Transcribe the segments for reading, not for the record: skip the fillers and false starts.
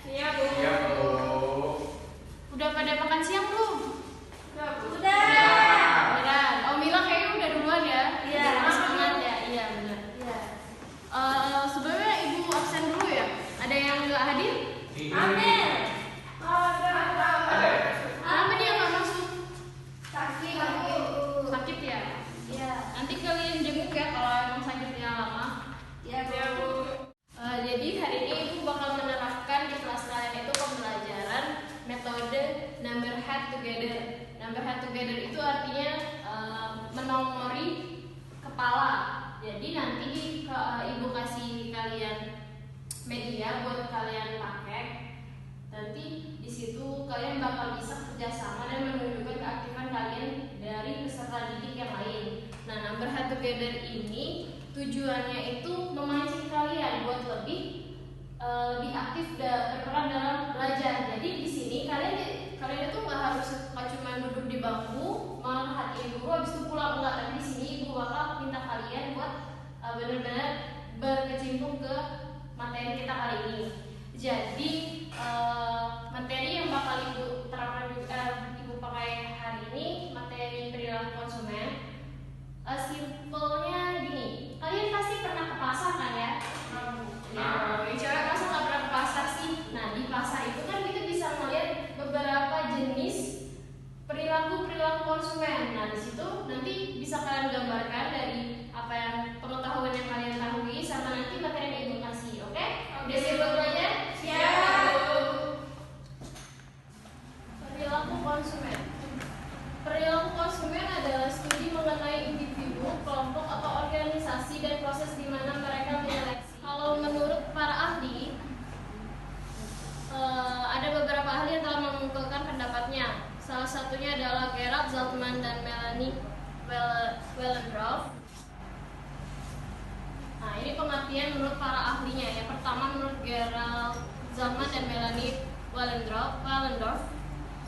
Iya, Bu. Iya, Bu. Udah pada makan siang belum? Udah, Bu. Udah. Oh, Mila kayaknya udah duluan ya? Iya. Semangat ya? Iya, benar. Iya. Sebelumnya Ibu absen dulu ya? Ada yang nggak hadir? Amin. Ada. Kenapa dia nggak masuk? Sakit. Sakit ya? Iya. Nanti kalian jenguk ya kalau emang sakitnya lama. Iya, Bu. Jadi hari ini Ibu bakal menerapkan di kelas kalian itu pembelajaran metode number head together. Number head together itu artinya menomori kepala. Jadi nanti Ibu kasih kalian media buat kalian pakai. Nanti di situ kalian bakal bisa kerjasama dan menunjukkan keaktifan kalian dari peserta didik yang lain. Nah, number head together ini tujuannya itu memancing kalian buat lebih aktif berperan dalam belajar. Jadi di sini kalian itu nggak cuma duduk di bangku merhatiin guru habis itu pulang, enggak. Tapi di sini Ibu bakal minta kalian buat benar-benar berkecimpung ke materi kita kali ini. Jadi materi yang bakal Ibu terapkan Ibu pakai hari ini materi perilaku konsumen. Simpelnya gini, kalian pasti pernah ke pasar kan ya? Cewek masa nggak pernah ke pasar sih? Nah, di pasar itu kan kita bisa melihat beberapa jenis perilaku konsumen. Nah, di situ nanti bisa kalian gambarkan dari apa yang pengetahuan yang kalian ketahui sama nanti materi yang Ibu kasih, oke? Udah siap belajar? Siap. Perilaku konsumen. Perilaku konsumen adalah studi mengenai individu, kelompok atau organisasi dan proses di mana mereka menyeleksi. Kalau menurut para ahli, ada beberapa ahli yang telah mengumpulkan pendapatnya. Salah satunya adalah Gerald Zaltman dan Melanie Wellendorf. Nah, ini pengertian menurut para ahlinya. Yang pertama, menurut Gerald Zaltman dan Melanie Wellendorf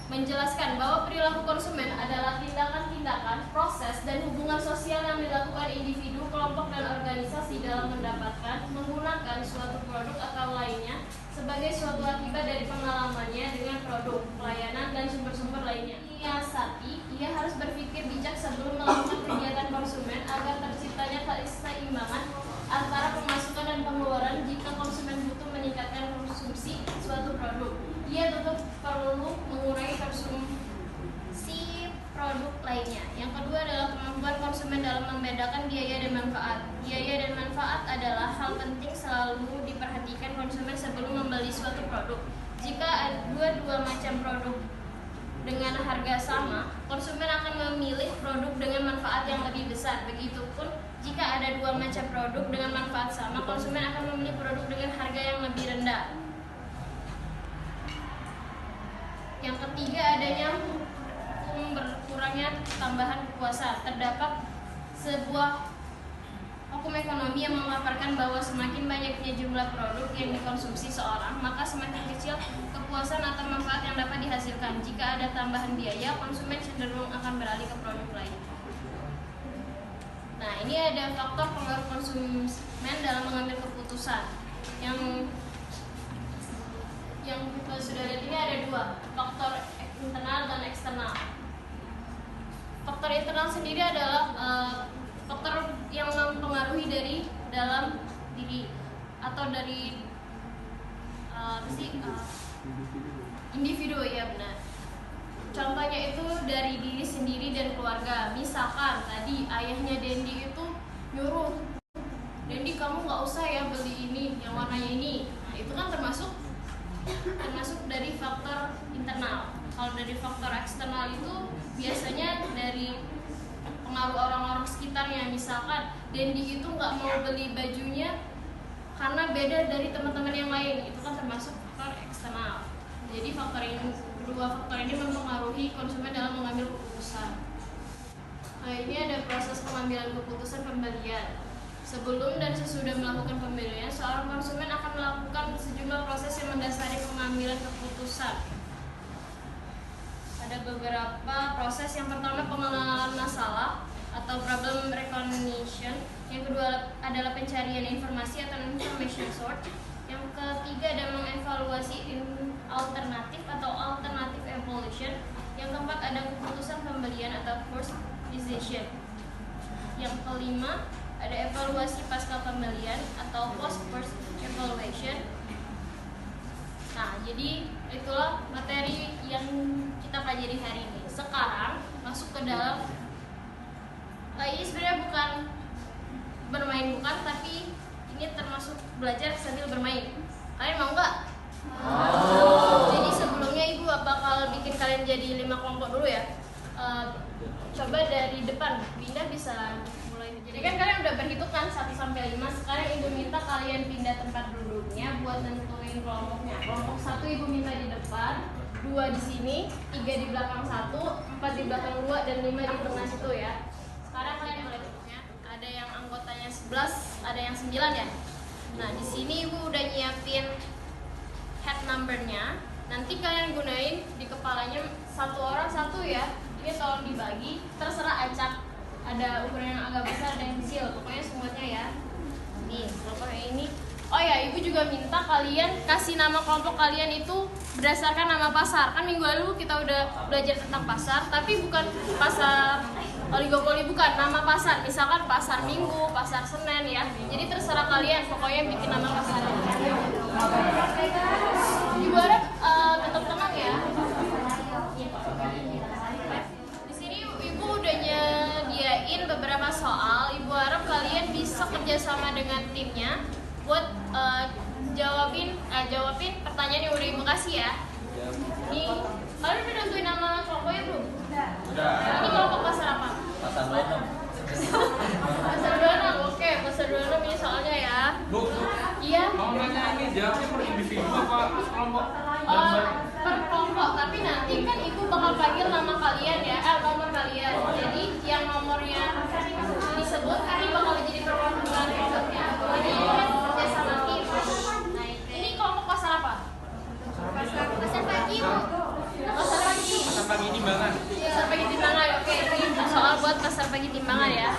menjelaskan bahwa perilaku konsumen adalah tindakan-tindakan, proses, dan hubungan sosial yang dilakukan individu, kelompok, dan organisasi dalam mendapatkan, menggunakan suatu produk atau lainnya sebagai suatu akibat dari pengalamannya dengan produk, pelayanan, dan sumber-sumber lainnya. Menyiasati, ia harus berpikir bijak sebelum melakukan kegiatan konsumen agar terciptanya keseimbangan antara pemasukan dan pengeluaran. Jika konsumen butuh meningkatkan konsumsi suatu produk, ia tetap perlu mengurangi konsumsi produk lainnya. Yang kedua adalah kemampuan konsumen dalam membedakan biaya dan manfaat. Biaya dan manfaat adalah hal penting selalu diperhatikan konsumen sebelum membeli suatu produk. Jika ada dua macam produk dengan harga sama, konsumen akan memilih produk dengan manfaat yang lebih besar. Begitupun jika ada dua macam produk dengan manfaat sama, konsumen akan memilih produk dengan harga yang lebih rendah. Yang ketiga adanya hukum berkurangnya tambahan kepuasan. Terdapat sebuah hukum ekonomi yang memaparkan bahwa semakin banyaknya jumlah produk yang dikonsumsi seorang, maka semakin kecil kepuasan atau manfaat yang dapat dihasilkan. Jika ada tambahan biaya, konsumen cenderung akan beralih ke produk lain. Nah, ini ada faktor pengaruh konsumen dalam mengambil keputusan. Yang kita sudah lihat ini ada dua, faktor internal dan eksternal. Faktor internal sendiri adalah faktor yang mempengaruhi dari dalam diri atau dari individu, ya benar. Contohnya itu dari diri sendiri dan keluarga. Misalkan tadi ayahnya Dendi itu nyuruh, Dendi kamu nggak usah ya beli ini yang warnanya ini. Nah, itu kan termasuk dari faktor internal. Kalau dari faktor eksternal itu biasanya dari pengaruh orang-orang sekitarnya. Misalkan Dendi itu nggak mau beli bajunya karena beda dari teman-teman yang lain, itu kan termasuk faktor eksternal. Jadi kedua faktor ini mempengaruhi konsumen dalam mengambil keputusan. Nah, ini ada proses pengambilan keputusan pembelian. Sebelum dan sesudah melakukan pembelian, seorang konsumen akan melakukan sejumlah proses yang mendasari pengambilan keputusan. Ada beberapa proses. Yang pertama, pengenalan masalah atau problem recognition. Yang kedua adalah pencarian informasi atau information sort. Yang ketiga adalah mengevaluasi alternatif atau alternative evaluation. Yang keempat ada keputusan pembelian atau first decision. Yang kelima ada evaluasi pasca pembelian atau post first evaluation. Nah, jadi itulah materi yang kita pelajari hari ini. Sekarang masuk ke dalam ini sebenarnya bukan bermain bukan, tapi ini termasuk belajar sambil bermain. Kalian mau nggak? Jadi sebelumnya ibu bakal bikin kalian jadi 5 kelompok dulu ya. Coba dari depan, Binda bisa mulai. Jadi kan kalian udah berhitung kan 1 sampai 5. Sekarang ibu minta kalian pindah tempat duduknya buat nentuin kelompoknya. Kelompok 1 ibu minta di depan, 2 di sini, 3 di belakang 1, 4 di belakang 2, dan 5 di tengah situ ya. Sekarang kalian mulai duduknya. Ada yang anggotanya 11, ada yang 9 ya. Nah, di sini ibu udah nyiapin head numbernya. Nanti kalian gunain di kepalanya, satu orang satu ya. Ini tolong dibagi, terserah acak. Ada ukuran yang agak besar, ada yang kecil. Pokoknya semuanya ya. Nih, kelompoknya ini. Oh ya, ibu juga minta kalian kasih nama kelompok kalian itu berdasarkan nama pasar. Kan minggu lalu kita udah belajar tentang pasar, tapi bukan pasar oligopoli, bukan nama pasar. Misalkan pasar Minggu, pasar Senin ya. Jadi terserah kalian, pokoknya bikin nama pasar. Ibu harap tetap tenang ya. Di sini ibu udah nyediain beberapa soal. Ibu harap kalian bisa kerjasama dengan timnya buat jawabin pertanyaan yang udah ibu kasih ya. Nih, kalian udah nentuin nama kelompoknya belum? Udah. Ini kelompok pasar apa? Pasar 26. Pasar 26, oke. Pasar 26 ini soalnya ya. Bu, Iya. mau nanya ini jawabnya per individu apa kelompok? Per kelompok, tapi nanti kan ibu bakal panggil nama kalian ya, nomor kalian. Jadi yang nomornya disebut ini bakal jadi perwakilan kelompoknya. Jadi ini kan kerja sama tim. Nah, ini kelompok pasar apa? Pasar pagi bu. Pasar pagi. Pasar pagi timbangan. Pasar pagi timbangan, oke. Ini soal buat pasar pagi timbangan ya.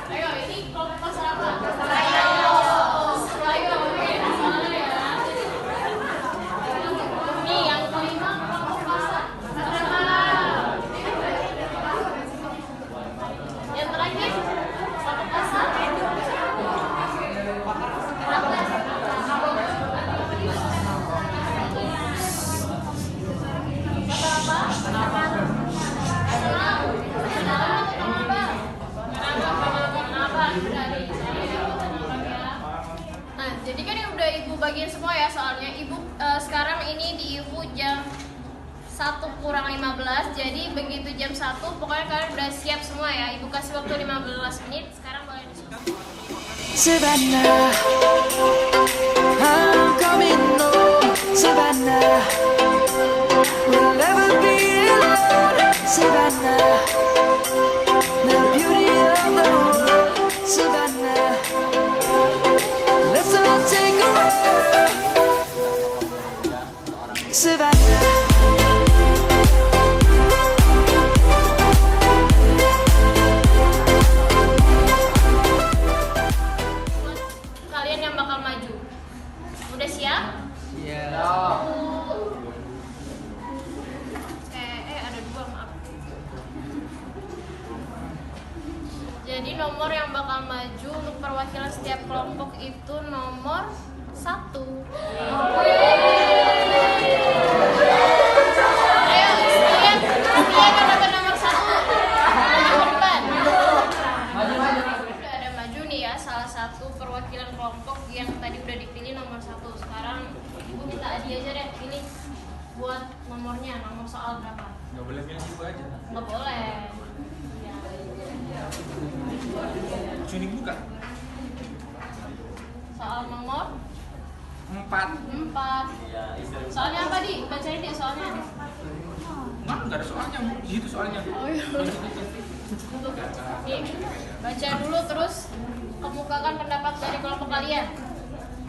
Ayo, ini kelompok pasar apa? Ayo, oke. Soalnya ya. Nih, yang kelima kelompok pasar apa? Yang terakhir kelompok pasar Nah, jadi kan yang udah ibu bagiin semua ya soalnya. Ibu sekarang ini di ibu jam 1 kurang 15. Jadi begitu jam 1 pokoknya kalian udah siap semua ya. Ibu kasih waktu 15 menit. Sekarang boleh diskusi. Savannah, I'm coming home. Savannah, we'll never be alone. Savannah, the beauty of the world. Savannah, let's all take a ride. Savannah. Kalian yang bakal maju. Udah siap? Iya. Ada 2, maaf. Jadi nomor yang bakal maju untuk perwakilan setiap kelompok itu nomor 1. Ayo, sekalian yang dapat nomor 1. Nomor depan. Udah ada maju nih ya, salah satu perwakilan kelompok yang tadi udah dipilih nomor 1. Sekarang ibu minta Adi aja deh pilih buat nomornya, nomor soal berapa? Nggak boleh pilih ibu aja. Nggak boleh. Kuning buka. Soal nomor 4. 4. Soalnya apa di? Bacain deh soalnya. Nggak ada soalnya. Di situ soalnya. Oh iya. Nih, baca dulu terus kemukakan pendapat dari kelompok kalian.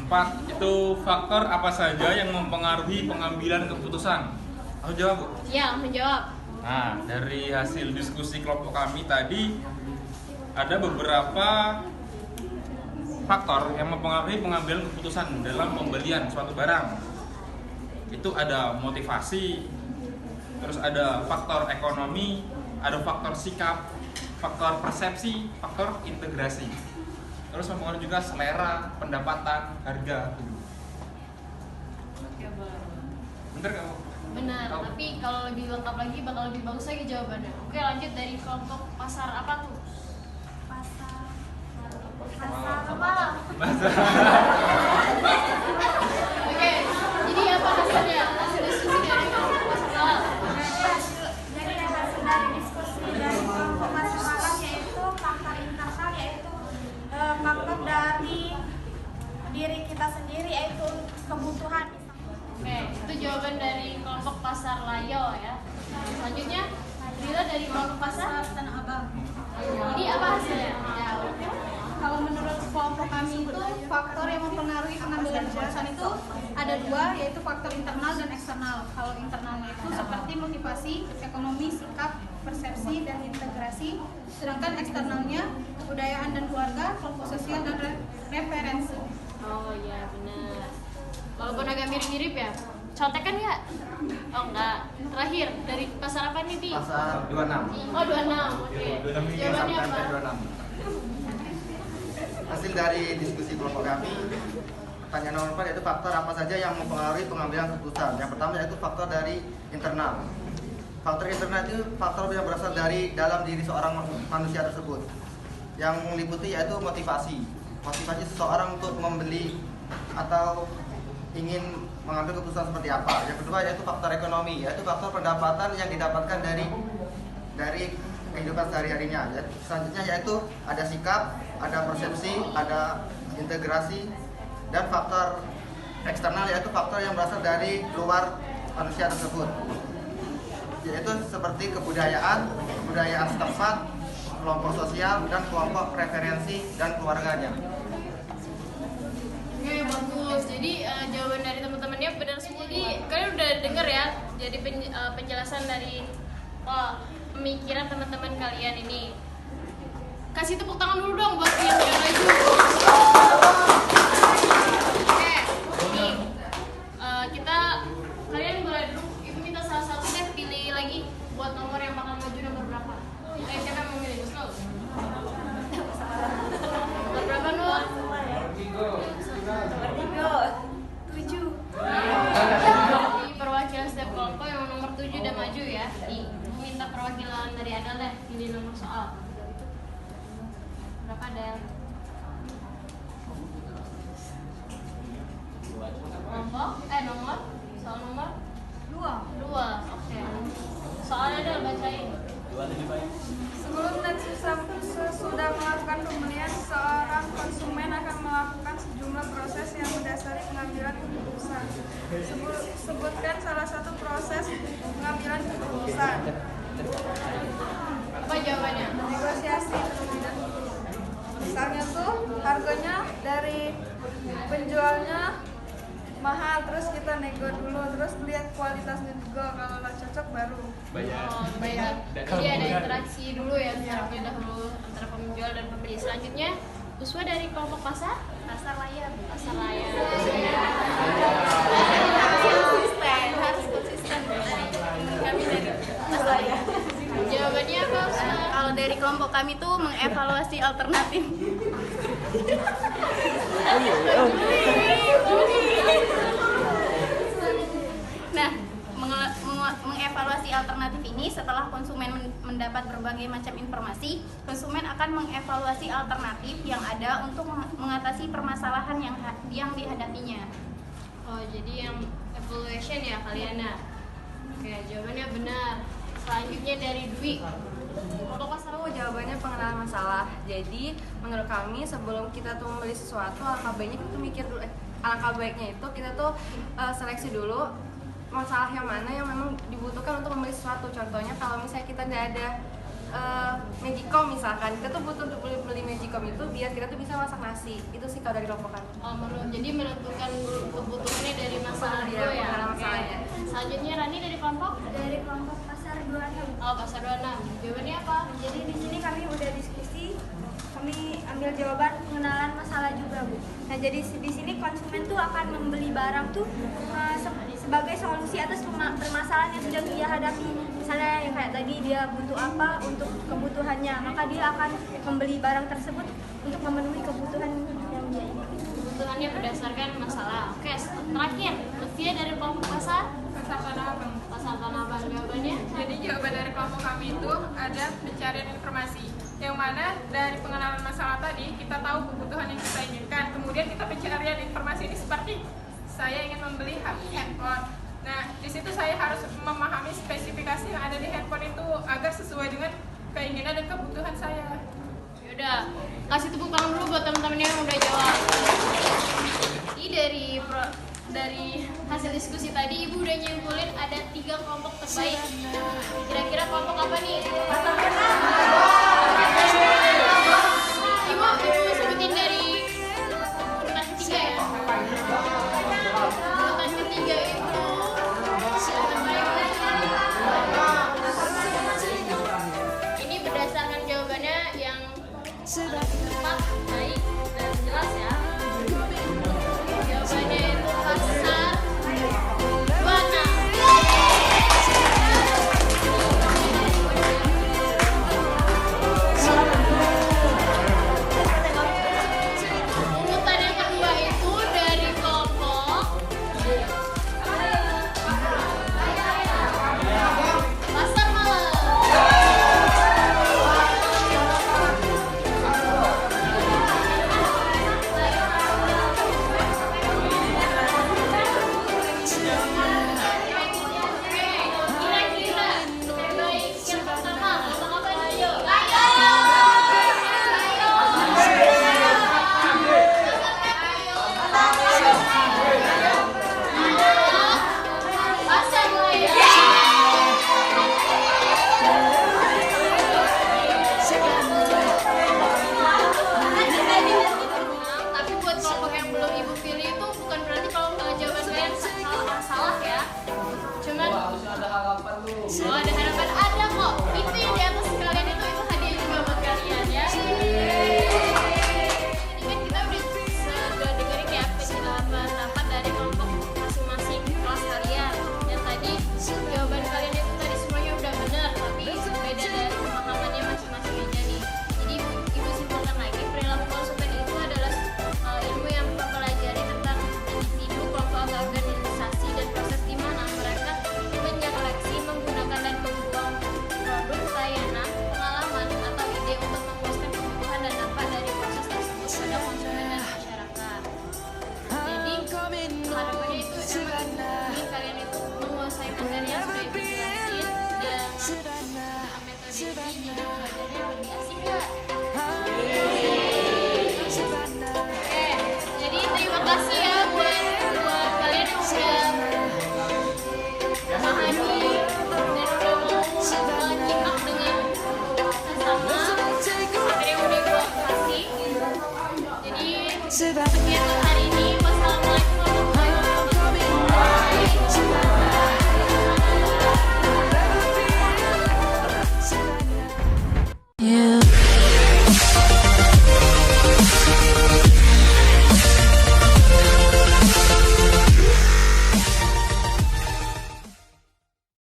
4. Itu faktor apa saja yang mempengaruhi pengambilan keputusan? Aku jawab, Bu. Ya, menjawab. Nah, dari hasil diskusi kelompok kami tadi ada beberapa faktor yang mempengaruhi pengambilan keputusan dalam pembelian suatu barang. Itu ada motivasi, terus ada faktor ekonomi, ada faktor sikap, faktor persepsi, faktor integrasi. Terus mempengaruhi juga selera, pendapatan, harga. Oke, boleh. Bener kamu? Benar, Tahu. tapi kalau lebih lengkap lagi bakal lebih bagus lagi jawabannya. Oke, lanjut dari kelompok pasar apa tuh? Pasar Oke, jadi apa hasilnya? Hasil diskusi dari kelompok pasar malam. Jadi hasil dari diskusi dari kelompok pasar malam yaitu faktor internal, yaitu faktor dari diri kita sendiri, yaitu kebutuhan. Oke, itu jawaban dari kelompok pasar Layo ya. Selanjutnya, Rila dari kelompok pasar Tanah Abang. Ini apa hasilnya? Ya, Kalau menurut kelompok kami itu faktor yang mempengaruhi pengambilan keputusan itu ada dua, yaitu faktor internal dan eksternal. Kalau internalnya itu seperti motivasi, ekonomi, sikap, persepsi, dan integrasi. Sedangkan eksternalnya kebudayaan dan keluarga, kelompok sosial, dan referensi. oh iya benar. Walaupun agak mirip-mirip ya. Contekan nggak? Oh enggak. Terakhir dari pasar apa nih, Bi? Pasar 26. Oh 26. Oke. Jawabannya apa? 26. Hasil dari diskusi kelompok kami, pertanyaan nomor 4 yaitu faktor apa saja yang mempengaruhi pengambilan keputusan. Yang pertama yaitu faktor dari internal. Faktor internal itu faktor yang berasal dari dalam diri seorang manusia tersebut. Yang meliputi yaitu motivasi. Motivasi seseorang untuk membeli atau ingin mengambil keputusan seperti apa. Yang kedua yaitu faktor ekonomi, yaitu faktor pendapatan yang didapatkan dari kehidupan sehari-harinya. Selanjutnya yaitu ada sikap, ada persepsi, ada integrasi, dan faktor eksternal yaitu faktor yang berasal dari luar manusia tersebut, yaitu seperti kebudayaan setempat, kelompok sosial, dan kelompok preferensi dan keluarganya. Oke, bagus. Jadi jawaban dari teman-temannya benar semua. Jadi kalian udah denger ya. Jadi penjelasan dari pemikiran teman-teman kalian ini. Kasih tepuk tangan dulu dong buat yang udah maju. Oke, nih kita kalian boleh duduk. Ibu minta salah satu deh pilih lagi buat nomor yang bakal maju nomor berapa. Siapa yang mau milih? Wisnu. Nomor berapa Nur? Di perwakilan setiap kelompok yang nomor 7 udah maju ya. Nih, minta perwakilan dari Adel deh pilih nomor soal. Berapa Adel? Kelompok? Nomor? Soal nomor? 2. Oke. Soalnya Adel bacain. Sebelum dan sesudah melakukan pembelian, seorang konsumen akan melakukan sejumlah proses yang mendasari pengambilan keputusan. Sebutkan salah satu proses pengambilan keputusan. Apa jawabannya? Negosiasi terlebih dahulu. Misalnya tuh harganya dari penjualnya mahal, terus kita nego dulu, terus lihat kualitasnya juga, kalau nggak cocok baru Bayar. Jadi ada interaksi dulu ya terlebih dahulu antara penjual dan pembeli. Selanjutnya Uswa dari kelompok pasar layar. Pasar layar. Harus konsisten dari kami dari pasar layar. Jawabannya apa Uswa? Kalau dari kelompok kami tuh mengevaluasi alternatif. Nah, mengevaluasi alternatif ini setelah konsumen mendapat berbagai macam informasi, konsumen akan mengevaluasi alternatif yang ada untuk mengatasi permasalahan yang dihadapinya. Oh, jadi yang evaluation ya kalian ya. Oke, jawabannya benar. Selanjutnya dari Dwi. Kelompok pasar Jawabannya pengenalan masalah. Jadi menurut kami sebelum kita tuh membeli sesuatu, alangkah baiknya kita tuh mikir dulu. Alangkah baiknya itu kita tuh seleksi dulu masalah yang mana yang memang dibutuhkan untuk membeli sesuatu. Contohnya kalau misalnya kita nggak ada Magicom misalkan, kita tuh butuh untuk beli Magicom itu biar kita tuh bisa masak nasi. Itu sih kalau dari kelompok kami. jadi menentukan kebutuhannya dari masalah Iya, dulu ya. pengenalan Oke. masalahnya. Selanjutnya Rani dari kelompok? dari kelompok pasar 26. Oh, pasar 26. Jawabannya apa? Jadi di sini kami udah diskusi, kami ambil jawaban pengenalan masalah juga, Bu. Nah, jadi di sini konsumen tuh akan membeli barang tuh sebagai solusi atas permasalahan yang sedang dia hadapi. Misalnya yang kayak tadi dia butuh apa untuk kebutuhannya, maka dia akan membeli barang tersebut untuk memenuhi kebutuhan yang dia inginkan. Kebutuhannya berdasarkan masalah. Oke, terakhir, Lutfia dari kelompok pasar Tanah Abang. Pasar Tanah Abang, jawabannya? Jadi jawaban dari kelompok kami itu ada pencarian informasi, yang mana dari pengenalan masalah tadi kita tahu kebutuhan yang kita inginkan, kemudian kita pencarian informasi ini seperti saya ingin membeli handphone. Nah, di situ saya harus memahami spesifikasi yang ada di handphone itu agar sesuai dengan keinginan dan kebutuhan saya. Yaudah, kasih tepuk tangan dulu buat teman-teman yang udah jawab. Ini dari hasil diskusi tadi, Ibu udah nyimpulin ada 3 kelompok terbaik. Kira-kira kelompok apa nih? Ibu sebutin dari urutan ketiga ya. Urutan ketiga itu ini berdasarkan jawabannya yang tepat, baik, dan jelas ya. Jawabannya itu pasar Buana. Urutan yang kedua itu dari kelompok Pasar Malam. Kira-kira terbaik yang pertama kelompok apa nih? Pasar Melayu. Tapi buat kelompok yang belum Ibu pilih itu bukan berarti kalau jawaban kalian salah ya. Cuman ada harapan ada kok. Itu yang di atas kalian itu hadiah juga buat kalian ya. Ini kan kita udah dengerin ya pendapat dari kelompok masing-masing kelas kalian. Yang tadi jawaban kalian itu tadi semuanya udah benar, tapi beda dari pemahamannya masing-masing aja nih. Jadi Ibu simpulkan lagi, perilaku konsumen itu adalah ilmu yang mempelajari tentang individu, kelompok atau organisasi dan proses di mana mereka menyeleksi, menggunakan dan membuang produk, layanan, pengalaman atau ide untuk memuaskan kebutuhan dan dampak dari proses tersebut pada konsumen dan masyarakat. Jadi harapannya itu emang ingin kalian itu menguasai materi yang sudah Ibu jelasin dan metode ini jadi belajarnya lebih asik gak? Oke, jadi terima kasih ya buat kalian yang udah memahami dan udah mau menyimak dengan sesama materi yang udah Ibu kasih. Jadi